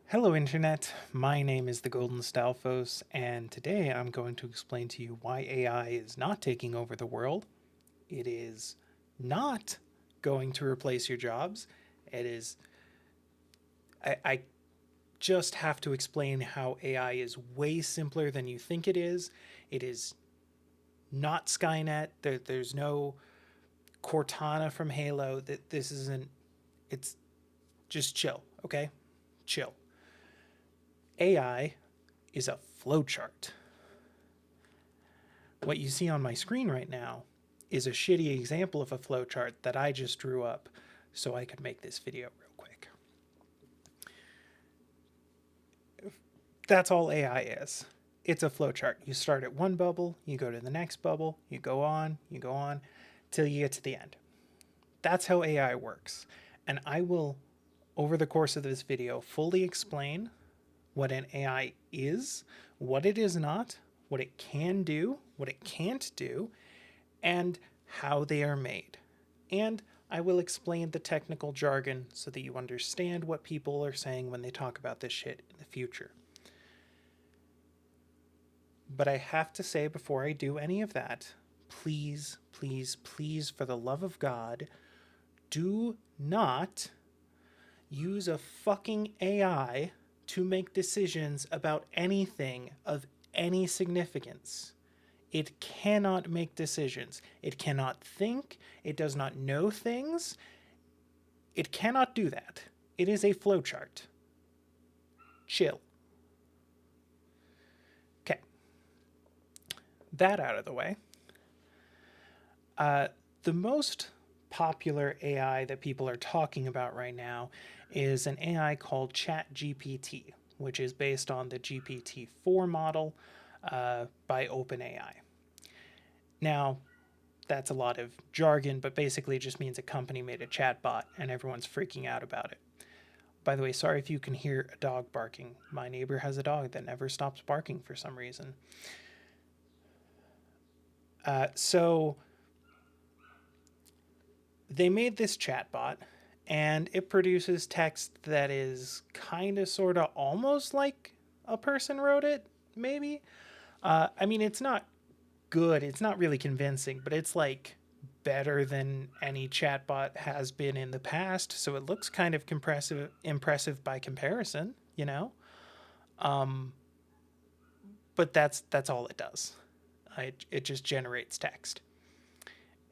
Hello Internet, my name is the Golden Stalfos, and today I'm going to explain to you why AI is not taking over the world. It is not going to replace your jobs. It is I just have to explain how AI is way simpler than you think it is. It is not Skynet. There's no Cortana from Halo. That this isn't it's just chill, okay? Chill. AI is a flowchart. What you see on my screen right now is a shitty example of a flowchart that I just drew up so I could make this video real quick. That's all AI is. It's a flowchart. You start at one bubble, you go to the next bubble, you go on, till you get to the end. That's how AI works. And I will, over the course of this video, fully explain what an AI is, what it is not, what it can do, what it can't do, and how they are made. And I will explain the technical jargon so that you understand what people are saying when they talk about this shit in the future. But I have to say before I do any of that, please, please, please, for the love of God, do not use a fucking AI to make decisions about anything of any significance. It cannot make decisions. It cannot think. It does not know things. It cannot do that. It is a flowchart. Chill. Okay. That out of the way. The most popular AI that people are talking about right now is an AI called ChatGPT, which is based on the GPT-4 model by OpenAI. Now, that's a lot of jargon, but basically it just means a company made a chatbot and everyone's freaking out about it. By the way, sorry if you can hear a dog barking. My neighbor has a dog that never stops barking for some reason. So they made this chatbot and it produces text that is kind of, sort of, almost like a person wrote it, maybe. I mean, it's not good. It's not really convincing, but it's like better than any chatbot has been in the past. So it looks kind of impressive by comparison, you know. But that's all it does. It just generates text,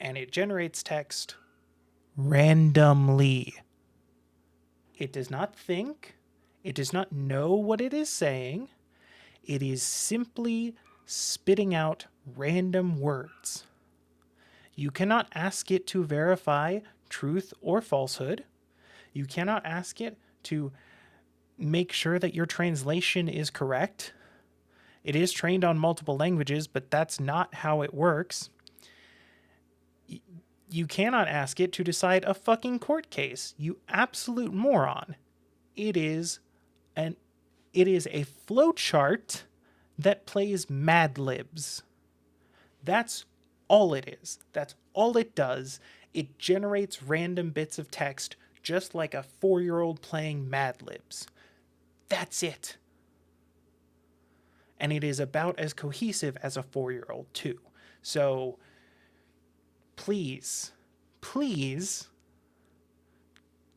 and it generates text randomly. It does not think. It does not know what it is saying. It is simply spitting out random words. You cannot ask it to verify truth or falsehood. You cannot ask it to make sure that your translation is correct. It is trained on multiple languages, but that's not how it works. You cannot ask it to decide a fucking court case, you absolute moron. It is an it is a flowchart that plays Mad Libs. That's all it is. That's all it does. It generates random bits of text just like a 4-year-old playing Mad Libs. That's it. And it is about as cohesive as a 4-year-old, too. So, please, please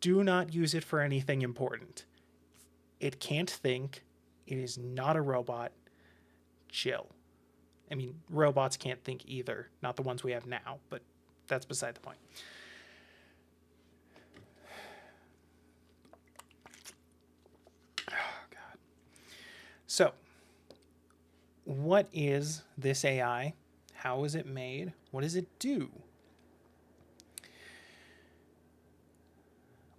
do not use it for anything important. It can't think. It is not a robot. Chill. I mean, robots can't think either. Not the ones we have now, but that's beside the point. Oh, God. So, what is this AI? How is it made? What does it do?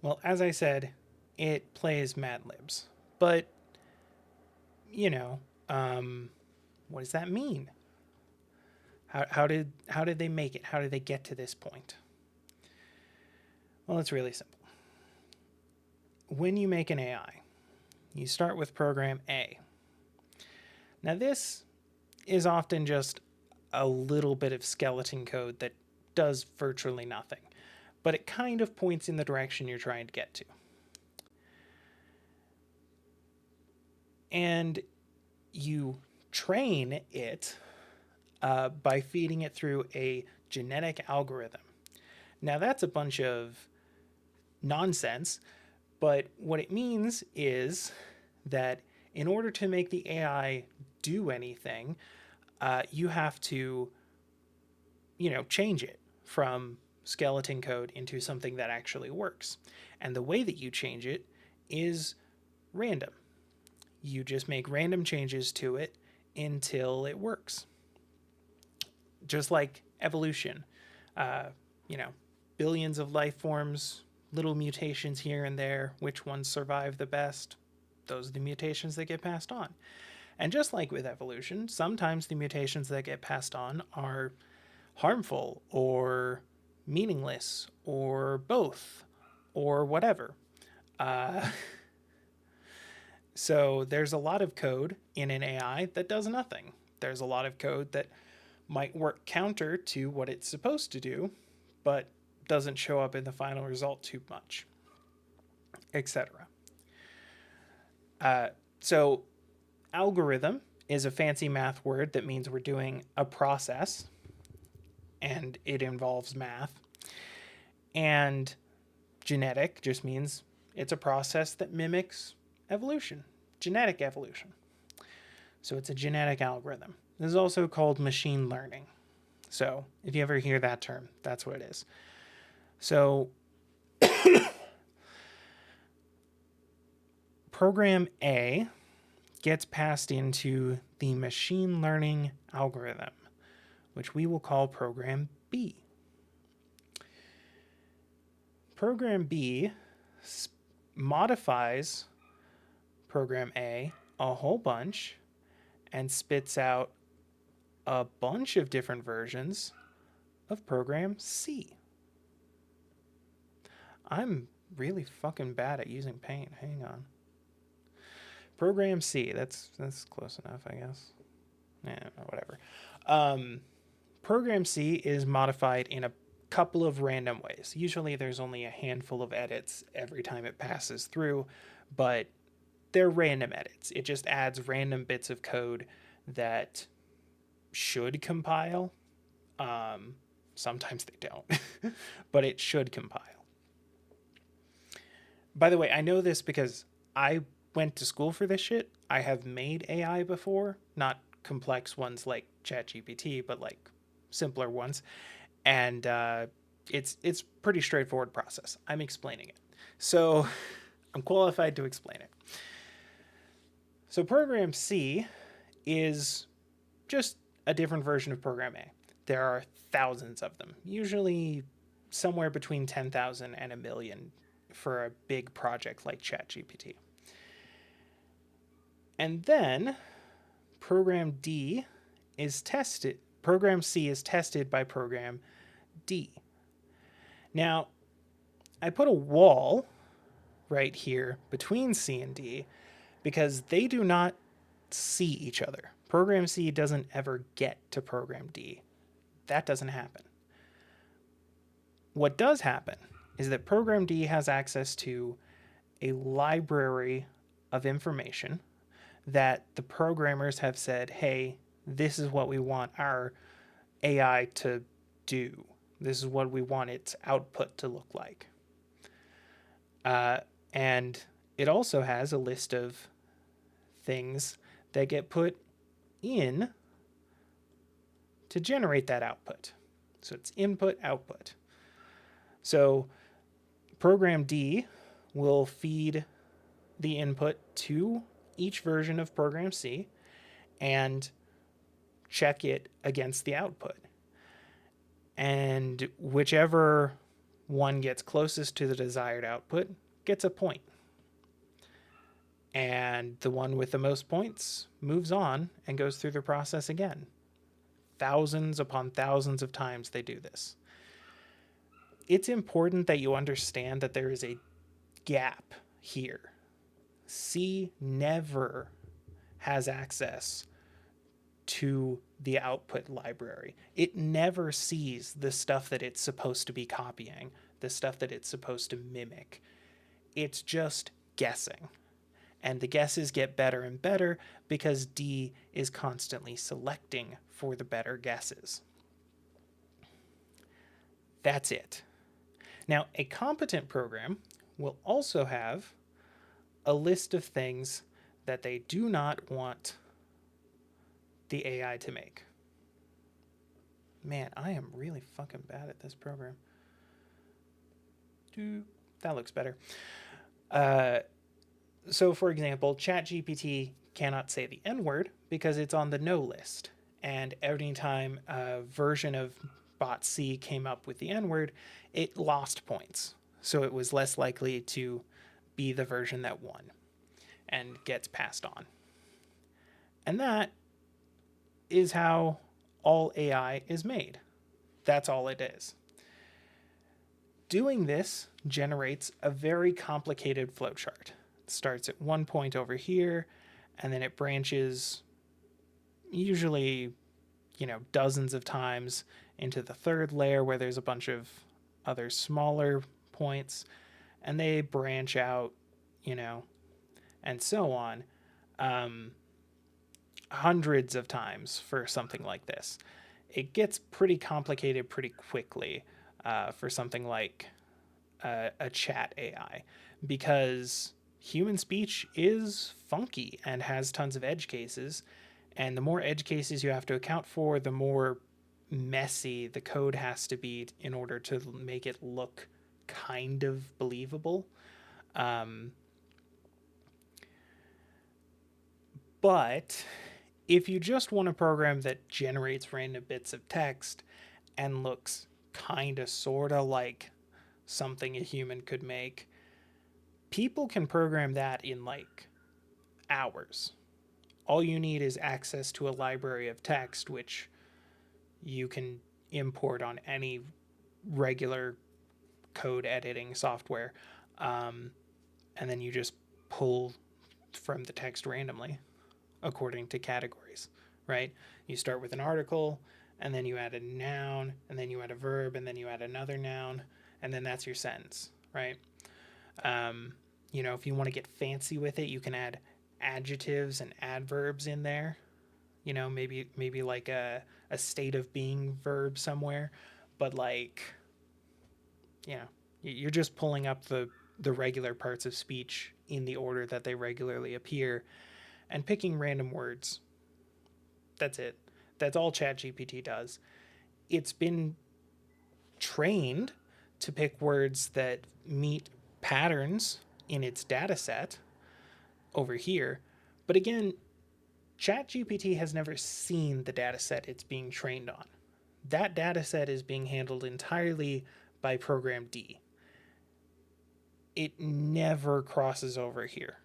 Well, as I said, it plays Mad Libs. But, you know, what does that mean? How did they make it? How did they get to this point? Well, it's really simple. When you make an AI, you start with program A. Now, this is often just a little bit of skeleton code that does virtually nothing, but it kind of points in the direction you're trying to get to. And you train it by feeding it through a genetic algorithm. Now, that's a bunch of nonsense, but what it means is that in order to make the AI do anything, you have to, change it from skeleton code into something that actually works. And the way that you change it is random. You just make random changes to it until it works. Just like evolution, uh, you know, billions of life forms, little mutations here and there. Which ones survive the best? Those are the mutations that get passed on. And just like with evolution, sometimes the mutations that get passed on are harmful or meaningless or both or whatever. Uh, so there's a lot of code in an AI that does nothing. There's a lot of code that might work counter to what it's supposed to do, but doesn't show up in the final result too much, etc. So algorithm is a fancy math word that means we're doing a process and it involves math. And genetic just means it's a process that mimics evolution, genetic evolution. So it's a genetic algorithm. This is also called machine learning. So if you ever hear that term, that's what it is. So program A gets passed into the machine learning algorithm, which we will call program B. Program B modifies program A a whole bunch and spits out a bunch of different versions of program C. I'm really fucking bad at using paint. Hang on. Program C. That's close enough, I guess. Whatever. Program C is modified in a couple of random ways. Usually there's only a handful of edits every time it passes through, but they're random edits. It just adds random bits of code that should compile. Sometimes they don't, but it should compile. By the way, I know this because I went to school for this shit. I have made AI before, not complex ones like ChatGPT, but like simpler ones. And it's pretty straightforward process. I'm explaining it. So I'm qualified to explain it. So program C is just a different version of program A. There are thousands of them, usually somewhere between 10,000 and a million for a big project like ChatGPT. And then program D is tested. Program C is tested by program D. Now, I put a wall right here between C and D because they do not see each other. Program C doesn't ever get to program D. That doesn't happen. What does happen is that program D has access to a library of information that the programmers have said, hey, this is what we want our AI to do. This is what we want its output to look like. And it also has a list of things that get put in to generate that output. So it's input, output. So program D will feed the input to each version of program C and check it against the output. And whichever one gets closest to the desired output gets a point. And the one with the most points moves on and goes through the process again. Thousands upon thousands of times they do this. It's important that you understand that there is a gap here. C never has access to the output library. It never sees the stuff that it's supposed to be copying, the stuff that it's supposed to mimic. It's just guessing. And the guesses get better and better because D is constantly selecting for the better guesses. That's it. Now, a competent program will also have a list of things that they do not want the AI to make. Man, I am really fucking bad at this program. That looks better. So, for example, ChatGPT cannot say the N word because it's on the no list. And every time a version of bot C came up with the N word, it lost points. So it was less likely to be the version that won and gets passed on. And that is how all AI is made. That's all it is. Doing this generates a very complicated flowchart. It starts at one point over here, and then it branches usually, dozens of times into the third layer where there's a bunch of other smaller points, and they branch out, and so on, hundreds of times for something like this. It gets pretty complicated pretty quickly for something like a chat AI, because human speech is funky and has tons of edge cases. And the more edge cases you have to account for, the more messy the code has to be in order to make it look kind of believable. But if you just want a program that generates random bits of text and looks kind of sort of like something a human could make, people can program that in like hours. All you need is access to a library of text, which you can import on any regular code editing software. And then you just pull from the text randomly according to categories, right? You start with an article, and then you add a noun, and then you add a verb, and then you add another noun, and then that's your sentence, right? If you want to get fancy with it, you can add adjectives and adverbs in there. Maybe like a state of being verb somewhere, but like, you're just pulling up the regular parts of speech in the order that they regularly appear and picking random words. That's it. That's all ChatGPT does. It's been trained to pick words that meet patterns in its data set over here. But again, ChatGPT has never seen the data set it's being trained on. That data set is being handled entirely by Program D. It never crosses over here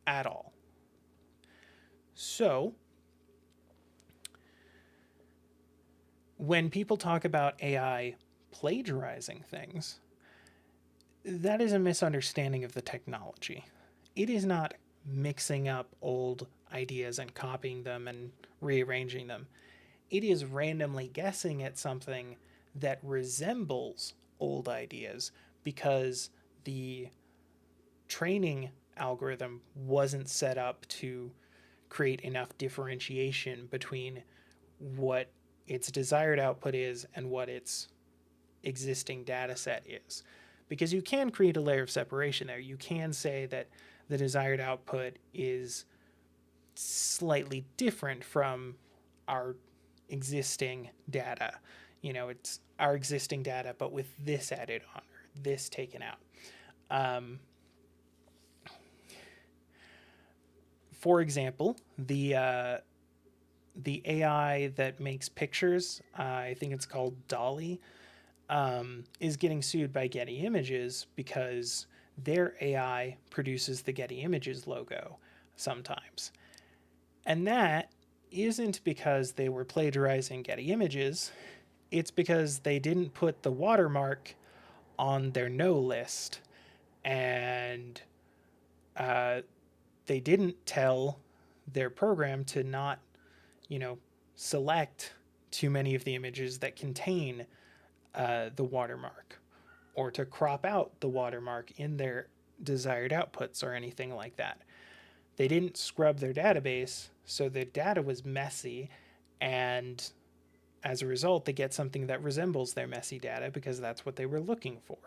at all. So, when people talk about AI plagiarizing things, that is a misunderstanding of the technology. It is not mixing up old ideas and copying them and rearranging them. It is randomly guessing at something that resembles old ideas because the training algorithm wasn't set up to create enough differentiation between what its desired output is and what its existing data set is. Because you can create a layer of separation there. You can say that the desired output is slightly different from our existing data. It's our existing data, but with this added on or this taken out. For example, the AI that makes pictures, I think it's called Dolly, is getting sued by Getty Images because their AI produces the Getty Images logo sometimes. And that isn't because they were plagiarizing Getty Images. It's because they didn't put the watermark on their no list, and they didn't tell their program to not, select too many of the images that contain the watermark, or to crop out the watermark in their desired outputs or anything like that. They didn't scrub their database, so the data was messy, and as a result, they get something that resembles their messy data because that's what they were looking for.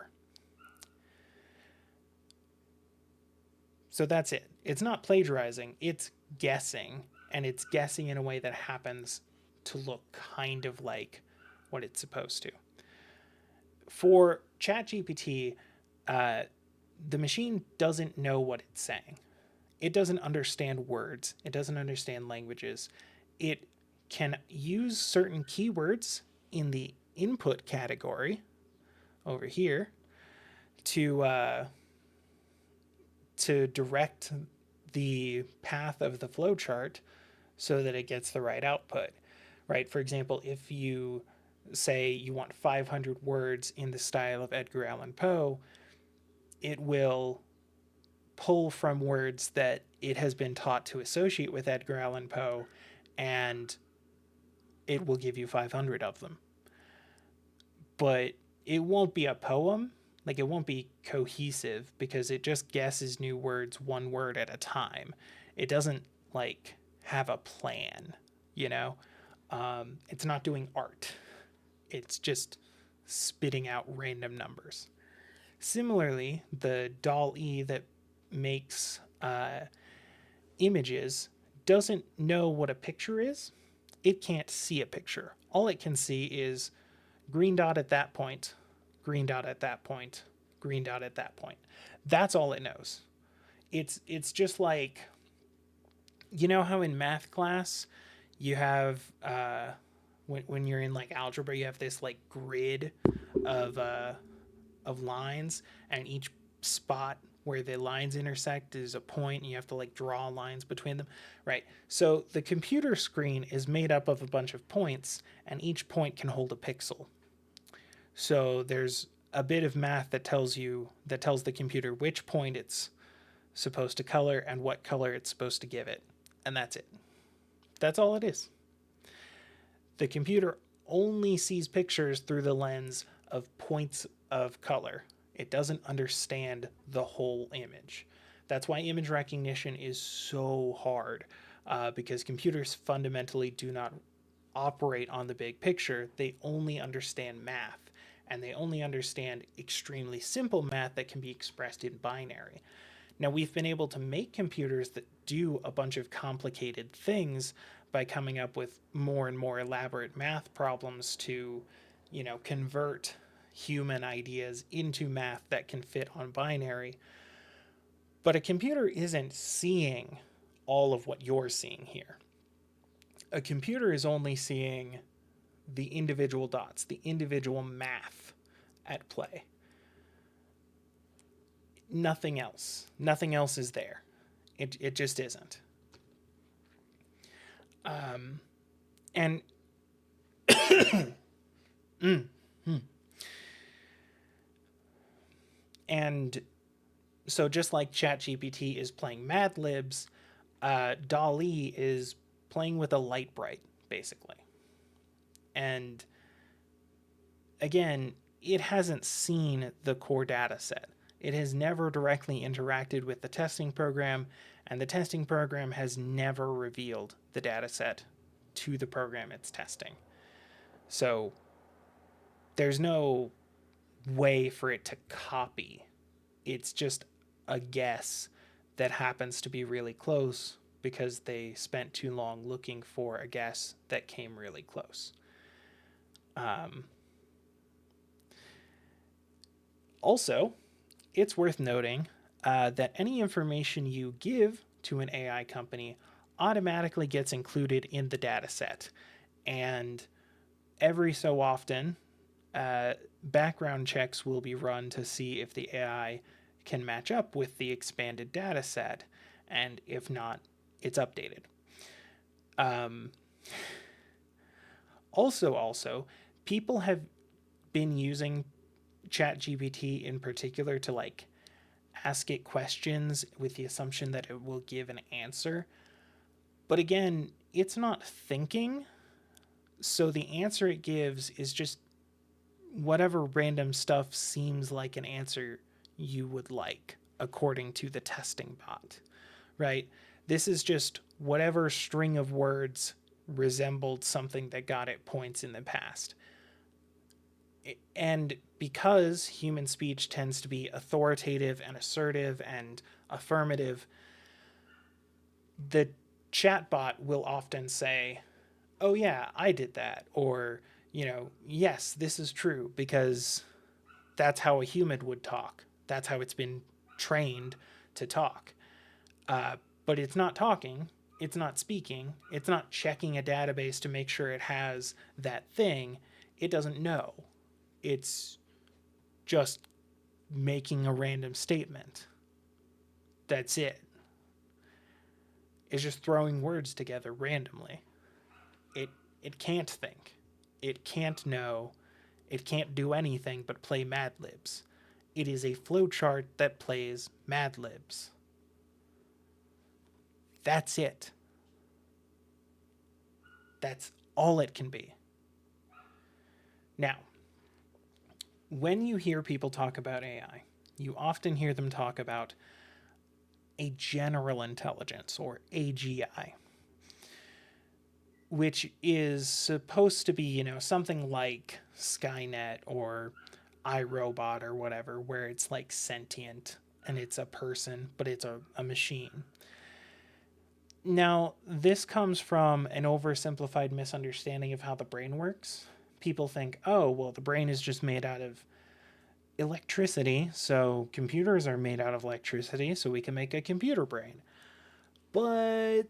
So that's it. It's not plagiarizing, it's guessing, and it's guessing in a way that happens to look kind of like what it's supposed to. For ChatGPT, the machine doesn't know what it's saying. It doesn't understand words, it doesn't understand languages. It can use certain keywords in the input category over here to direct the path of the flowchart so that it gets the right output, right? For example, if you say you want 500 words in the style of Edgar Allan Poe, it will pull from words that it has been taught to associate with Edgar Allan Poe, and it will give you 500 of them. But it won't be a poem, like it won't be cohesive because it just guesses new words one word at a time. It doesn't like have a plan, you know? It's not doing art. It's just spitting out random numbers. Similarly, the DALL-E that makes images doesn't know what a picture is. It can't see a picture. All it can see is green dot at that point, green dot at that point, green dot at that point. That's all it knows. It's just like, you know how in math class you have when you're in like algebra, you have this like grid of lines, and each spot where the lines intersect is a point, and you have to like draw lines between them, right? So the computer screen is made up of a bunch of points, and each point can hold a pixel. So there's a bit of math that tells the computer which point it's supposed to color and what color it's supposed to give it, and that's it. That's all it is. The computer only sees pictures through the lens of points of color. It doesn't understand the whole image. That's why image recognition is so hard, because computers fundamentally do not operate on the big picture. They only understand math, and they only understand extremely simple math that can be expressed in binary. Now, we've been able to make computers that do a bunch of complicated things by coming up with more and more elaborate math problems to, convert human ideas into math that can fit on binary. But a computer isn't seeing all of what you're seeing here. A computer is only seeing the individual dots, the individual math at play. Nothing else. Nothing else is there. It just isn't. And and so just like ChatGPT is playing Mad Libs, DALL-E is playing with a light bright, basically. And again, it hasn't seen the core data set. It has never directly interacted with the testing program, and the testing program has never revealed the data set to the program it's testing. So there's no way for it to copy. It's just a guess that happens to be really close because they spent too long looking for a guess that came really close. Also, it's worth noting that any information you give to an AI company automatically gets included in the data set. And every so often, background checks will be run to see if the AI can match up with the expanded data set. And if not, it's updated. Also, people have been using ChatGPT in particular to like ask it questions with the assumption that it will give an answer. But again, it's not thinking. So the answer it gives is just whatever random stuff seems like an answer you would like according to the testing bot, right? This is just whatever string of words resembled something that got it points in the past. And because human speech tends to be authoritative and assertive and affirmative, the chatbot will often say, "Oh, yeah, I did that." Or, "Yes, this is true," because that's how a human would talk. That's how it's been trained to talk. But it's not talking, it's not speaking, it's not checking a database to make sure it has that thing. It doesn't know. It's just making a random statement. That's it. It's just throwing words together randomly. It it can't think. It can't know. It can't do anything but play Mad Libs. It is a flowchart that plays Mad Libs. That's it. That's all it can be. Now, when you hear people talk about AI, you often hear them talk about a general intelligence, or AGI, which is supposed to be, something like Skynet or iRobot or whatever, where it's like sentient and it's a person, but it's a machine. Now, this comes from an oversimplified misunderstanding of how the brain works. People think, oh, well, the brain is just made out of electricity, so computers are made out of electricity, so we can make a computer brain. But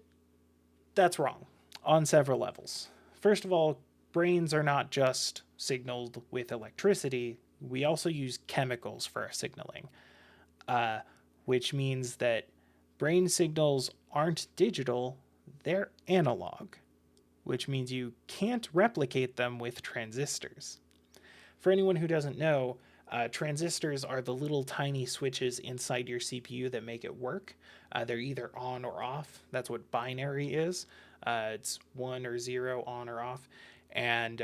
that's wrong on several levels. First of all, brains are not just signaled with electricity, we also use chemicals for our signaling, which means that brain signals aren't digital, they're analog, which means you can't replicate them with transistors. For anyone who doesn't know, transistors are the little tiny switches inside your CPU that make it work. They're either on or off. That's what binary is. It's 1 or 0, on or off. And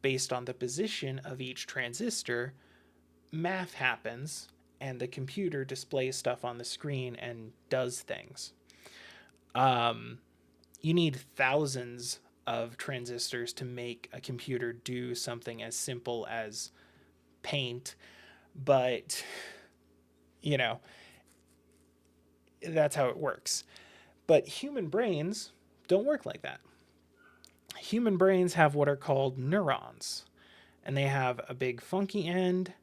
based on the position of each transistor, math happens, and the computer displays stuff on the screen and does things. You need thousands of transistors to make a computer do something as simple as paint, but you know that's how it works. But human brains don't work like that. Human brains have what are called neurons, and they have a big funky end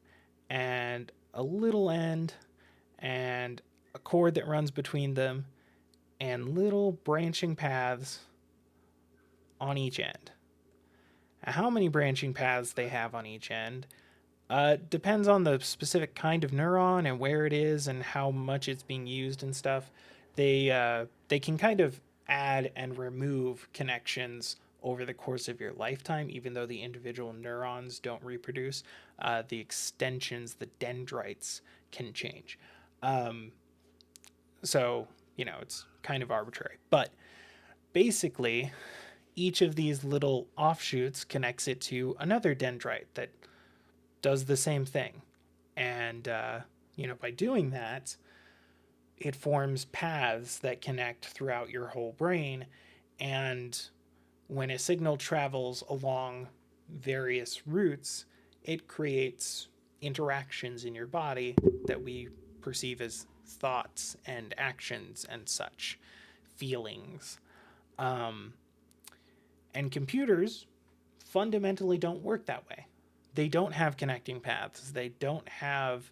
and a little end and a cord that runs between them and little branching paths on each end. How many branching paths they have on each end depends on the specific kind of neuron and where it is and how much it's being used and stuff. They can kind of add and remove connections over the course of your lifetime, even though the individual neurons don't reproduce. The extensions, the dendrites, can change. So, it's kind of arbitrary. But basically, each of these little offshoots connects it to another dendrite that does the same thing. And, by doing that, it forms paths that connect throughout your whole brain. And when a signal travels along various routes, it creates interactions in your body that we perceive as thoughts and actions and such, feelings. And computers fundamentally don't work that way. They don't have connecting paths. They don't have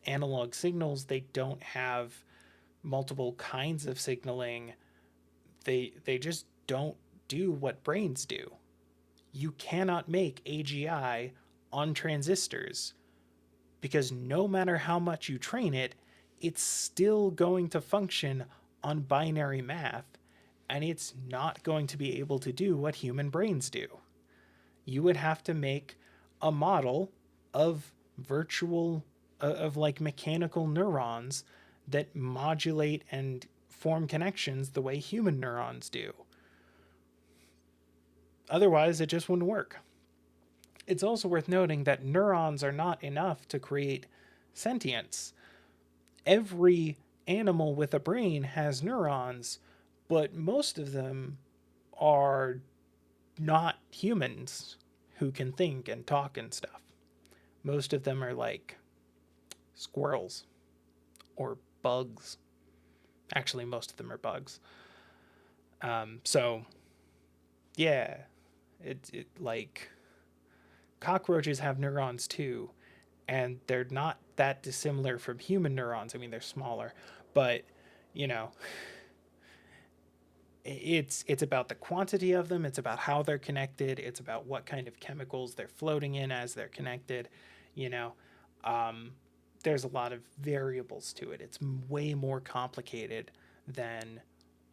analog signals. They don't have multiple kinds of signaling. They just don't do what brains do. You cannot make AGI on transistors because no matter how much you train it, it's still going to function on binary math, and it's not going to be able to do what human brains do. You would have to make a model of like mechanical neurons that modulate and form connections the way human neurons do. Otherwise, it just wouldn't work. It's also worth noting that neurons are not enough to create sentience. Every animal with a brain has neurons, but most of them are not humans who can think and talk and stuff. Most of them are like squirrels or bugs. Actually, most of them are bugs. So yeah, it like cockroaches have neurons too, and they're not that dissimilar from human neurons. I mean, they're smaller, but you know, it's about the quantity of them, it's about how they're connected, it's about what kind of chemicals they're floating in as they're connected, you know. Um, there's a lot of variables to it. It's way more complicated than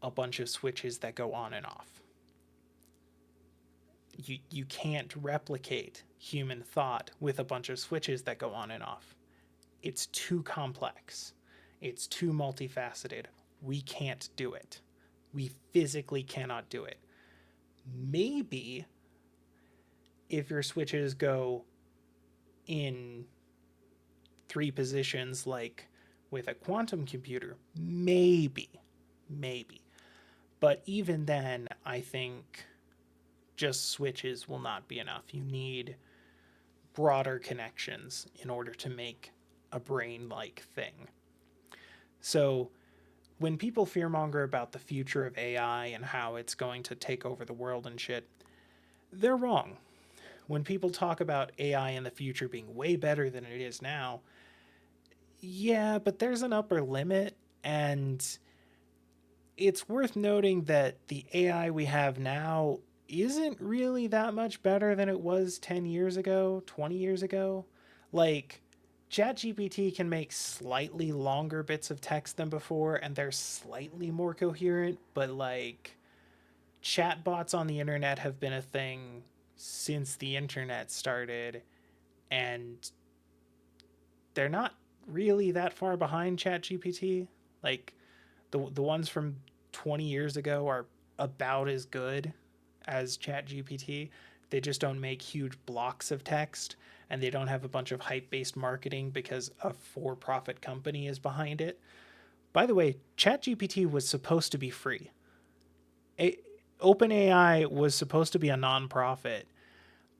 a bunch of switches that go on and off. You can't replicate human thought with a bunch of switches that go on and off. It's too complex. It's too multifaceted. We can't do it. We physically cannot do it. Maybe if your switches go in three positions like with a quantum computer, maybe. But even then, I think just switches will not be enough. You need broader connections in order to make a brain like thing. So when people fearmonger about the future of AI and how it's going to take over the world and shit, they're wrong. When people talk about AI in the future being way better than it is now, yeah, but there's an upper limit, and it's worth noting that the AI we have now isn't really that much better than it was 10 years ago, 20 years ago. Like, ChatGPT can make slightly longer bits of text than before, and they're slightly more coherent, but like, chatbots on the internet have been a thing since the internet started, and they're not really that far behind ChatGPT. Like, the ones from 20 years ago are about as good as ChatGPT. They just don't make huge blocks of text, and they don't have a bunch of hype-based marketing because a for-profit company is behind it. By the way, ChatGPT was supposed to be free. OpenAI was supposed to be a non-profit,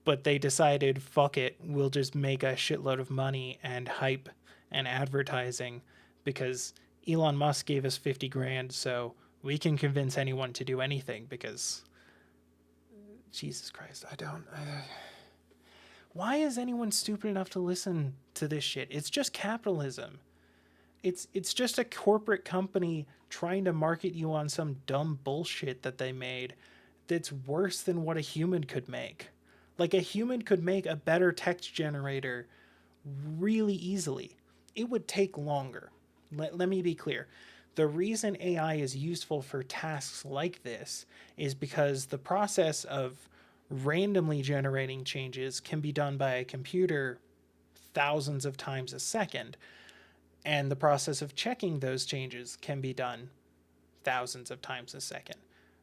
but they decided, fuck it, we'll just make a shitload of money and hype and advertising because Elon Musk gave us 50 grand, so we can convince anyone to do anything because Jesus Christ, why is anyone stupid enough to listen to this shit? It's just capitalism. It's just a corporate company trying to market you on some dumb bullshit that they made that's worse than what a human could make. Like, a human could make a better text generator really easily. It would take longer. Let me be clear. The reason AI is useful for tasks like this is because the process of randomly generating changes can be done by a computer thousands of times a second, and the process of checking those changes can be done thousands of times a second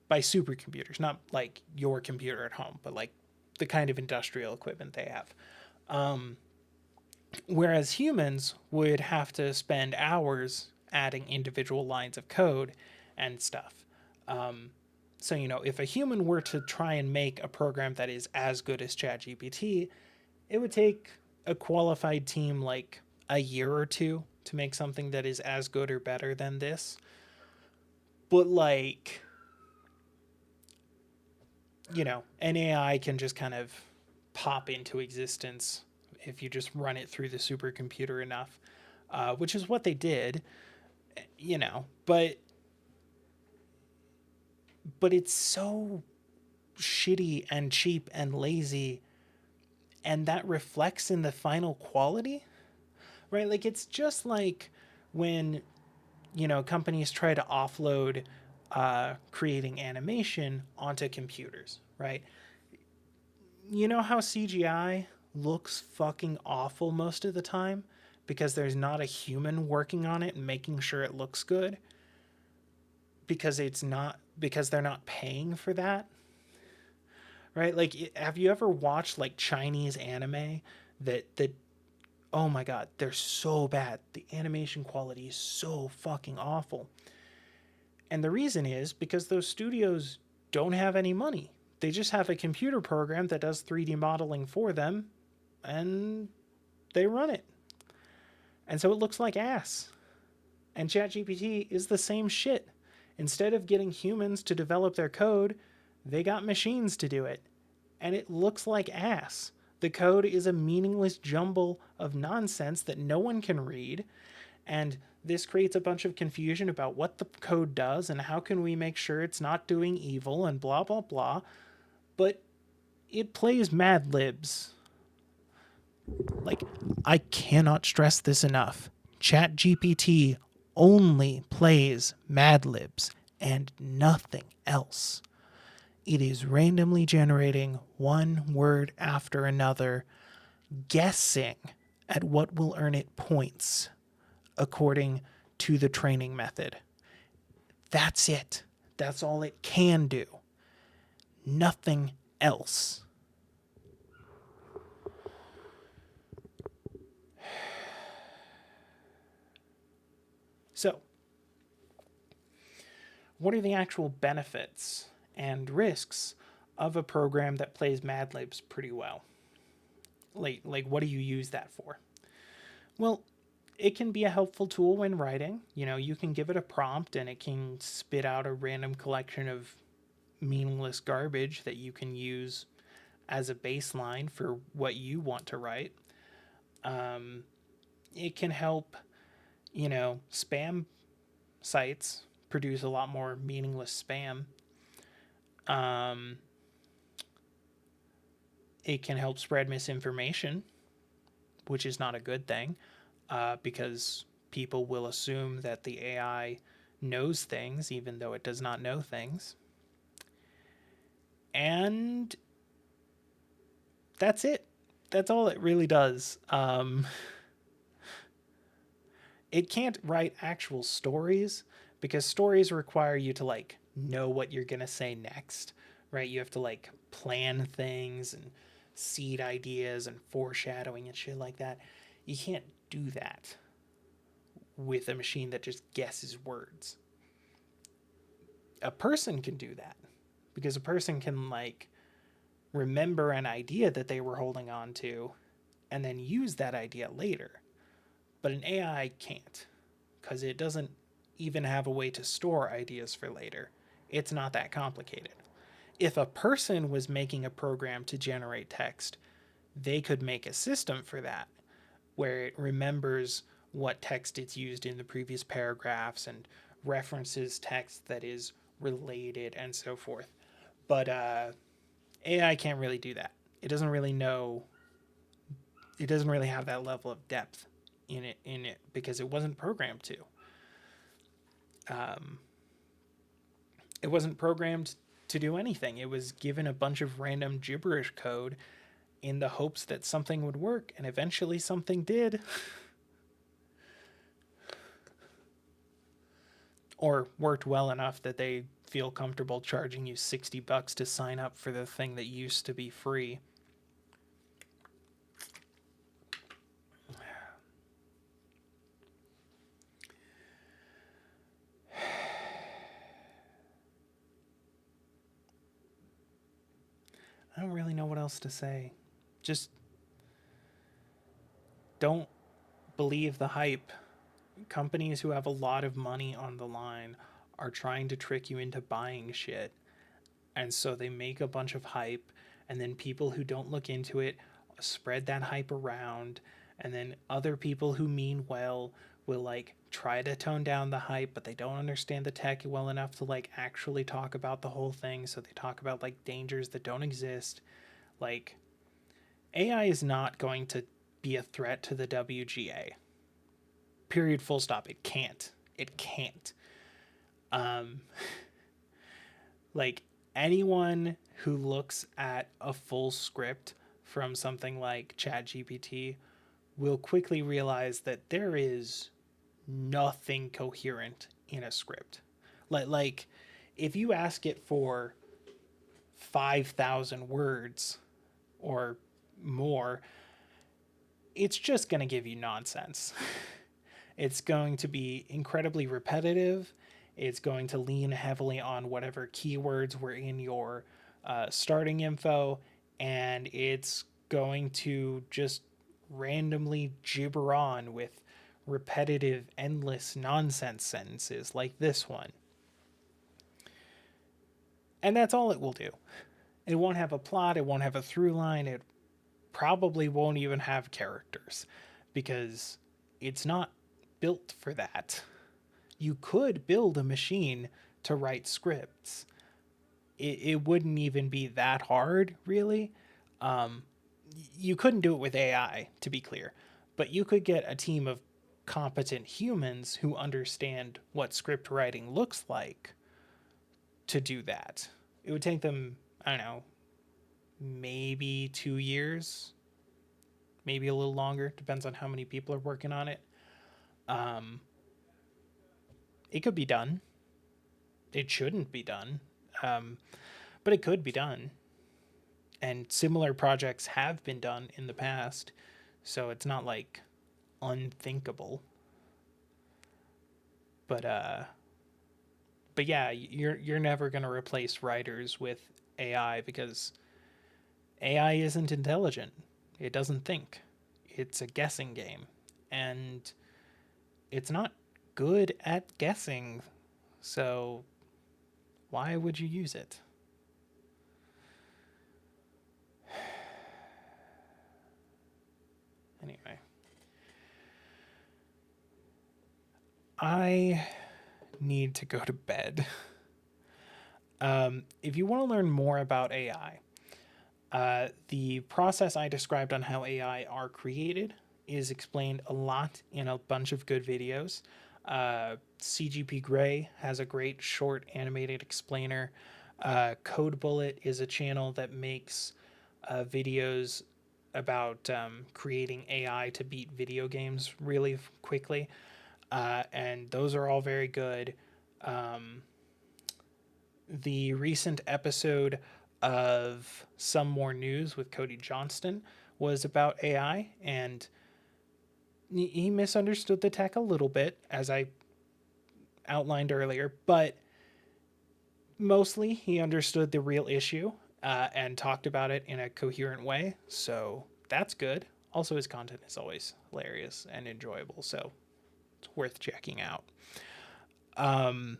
by supercomputers, not like your computer at home, but like the kind of industrial equipment they have. Whereas humans would have to spend hours adding individual lines of code and stuff. So, if a human were to try and make a program that is as good as ChatGPT, it would take a qualified team like a year or two to make something that is as good or better than this. But like, an AI can just kind of pop into existence if you just run it through the supercomputer enough, which is what they did, but it's so shitty and cheap and lazy, and that reflects in the final quality, right? Like, it's just like when companies try to offload creating animation onto computers, right? You know how CGI looks fucking awful most of the time because there's not a human working on it and making sure it looks good because they're not paying for that, right? Like, have you ever watched like Chinese anime that oh my god, they're so bad. The animation quality is so fucking awful. And the reason is because those studios don't have any money. They just have a computer program that does 3D modeling for them, and they run it. And so it looks like ass. And ChatGPT is the same shit. Instead of getting humans to develop their code, they got machines to do it. And it looks like ass. The code is a meaningless jumble of nonsense that no one can read. And this creates a bunch of confusion about what the code does and how can we make sure it's not doing evil and blah, blah, blah. But it plays Mad Libs. Like, I cannot stress this enough. ChatGPT only plays Mad Libs and nothing else. It is randomly generating one word after another, guessing at what will earn it points according to the training method. That's it. That's all it can do. Nothing else. So, what are the actual benefits and risks of a program that plays Mad Libs pretty well? Like what do you use that for? Well, it can be a helpful tool when writing. You know, you can give it a prompt and it can spit out a random collection of meaningless garbage that you can use as a baseline for what you want to write. It can help, spam sites produce a lot more meaningless spam. It can help spread misinformation, which is not a good thing, because people will assume that the AI knows things even though it does not know things. And that's it. That's all it really does. It can't write actual stories because stories require you to know what you're going to say next, right? You have to plan things and seed ideas and foreshadowing and shit like that. You can't do that with a machine that just guesses words. A person can do that because a person can remember an idea that they were holding on to and then use that idea later. But an AI can't because it doesn't even have a way to store ideas for later. It's not that complicated. If a person was making a program to generate text, they could make a system for that where it remembers what text it's used in the previous paragraphs and references text that is related and so forth. But AI can't really do that. It doesn't really know. It doesn't really have that level of depth in it because it wasn't programmed to. It wasn't programmed to do anything. It was given a bunch of random gibberish code in the hopes that something would work, and eventually something did. Or worked well enough that they feel comfortable charging you $60 to sign up for the thing that used to be free. I don't really know what else to say. Just don't believe the hype. Companies who have a lot of money on the line are trying to trick you into buying shit. And so they make a bunch of hype, and then people who don't look into it spread that hype around, and then other people who mean well will try to tone down the hype, but they don't understand the tech well enough to actually talk about the whole thing, so they talk about dangers that don't exist. AI is not going to be a threat to the WGA. Period, full stop. It can't. It can't. Anyone who looks at a full script from something like ChatGPT will quickly realize that there is nothing coherent in a script. If you ask it for 5,000 words or more, it's just going to give you nonsense. It's going to be incredibly repetitive. It's going to lean heavily on whatever keywords were in your starting info, and it's going to just randomly gibber on with repetitive, endless nonsense sentences like this one. And that's all it will do. It won't have a plot, it won't have a through line, it probably won't even have characters because it's not built for that. You could build a machine to write scripts. It wouldn't even be that hard, really. Um, you couldn't do it with AI, to be clear, but you could get a team of competent humans who understand what script writing looks like to do that. It would take them, I don't know, maybe 2 years, maybe a little longer. Depends on how many people are working on it. Um, it could be done. It shouldn't be done, um, but it could be done. And similar projects have been done in the past, so it's not like unthinkable. But but yeah, you're never gonna replace writers with AI because AI isn't intelligent. It doesn't think. It's a guessing game, and it's not good at guessing. So why would you use it? Anyway, I need to go to bed. If you want to learn more about AI, the process I described on how AI are created is explained a lot in a bunch of good videos. CGP Grey has a great short animated explainer. Code Bullet is a channel that makes videos about creating AI to beat video games really quickly. And those are all very good. Um, the recent episode of Some More News with Cody Johnston was about AI, and he misunderstood the tech a little bit, as I outlined earlier, but mostly he understood the real issue and talked about it in a coherent way. So that's good. Also, his content is always hilarious and enjoyable, so it's worth checking out. Um,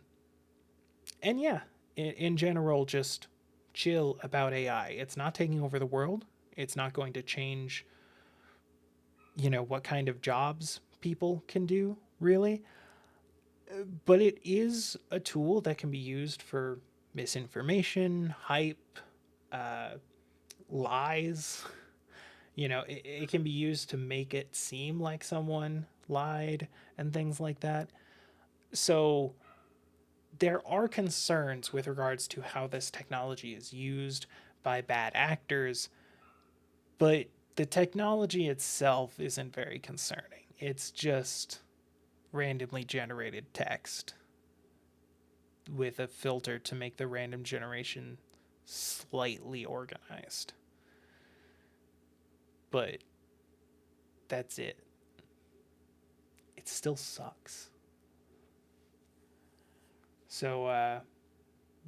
and yeah, in general, just chill about AI. It's not taking over the world. It's not going to change, what kind of jobs people can do, really. But it is a tool that can be used for misinformation, hype, uh, lies. It can be used to make it seem like someone lied and things like that. So there are concerns with regards to how this technology is used by bad actors, but the technology itself isn't very concerning. It's just randomly generated text with a filter to make the random generation slightly organized. But that's it. It still sucks. So,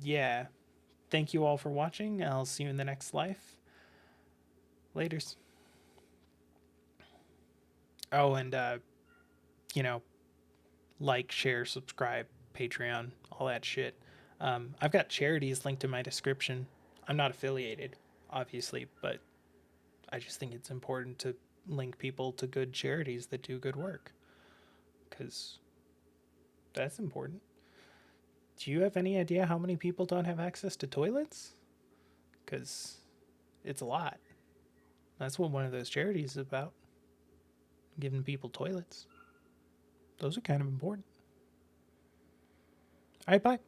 yeah. Thank you all for watching. I'll see you in the next life. Laters. Oh, and, you know, like, share, subscribe, Patreon, all that shit. I've got charities linked in my description. I'm not affiliated, obviously, but I just think it's important to link people to good charities that do good work, because that's important. Do you have any idea how many people don't have access to toilets? Because it's a lot. That's what one of those charities is about, giving people toilets. Those are kind of important. All right, bye.